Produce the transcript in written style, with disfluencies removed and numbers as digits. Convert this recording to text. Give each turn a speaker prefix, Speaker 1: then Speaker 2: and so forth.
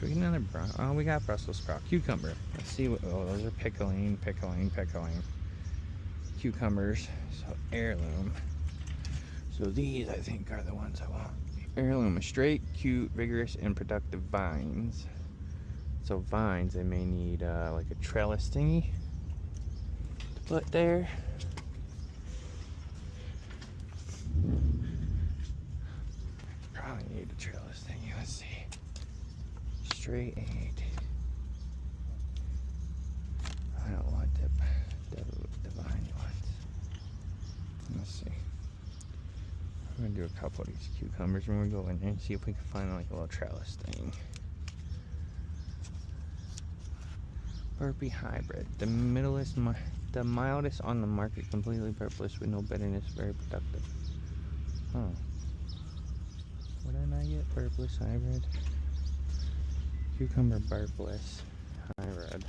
Speaker 1: Should we get another oh, we got Brussels sprout. Cucumber. Let's see what, oh, those are pickling. Cucumbers. So heirloom. So these, I think, are the ones I want. Heirloom, straight, cute, vigorous, and productive vines. So vines, they may need like a trellis thingy to put there. Probably need a trellis thingy. Let's see. Straight 8. I don't want the vine ones. Let's see. I'm gonna do a couple of these cucumbers and we'll go in there and see if we can find like a little trellis thing. Burpee hybrid. The mildest on the market, completely purpless with no bitterness, very productive. Huh. What did I get? Purpless hybrid. Cucumber burpless hybrid.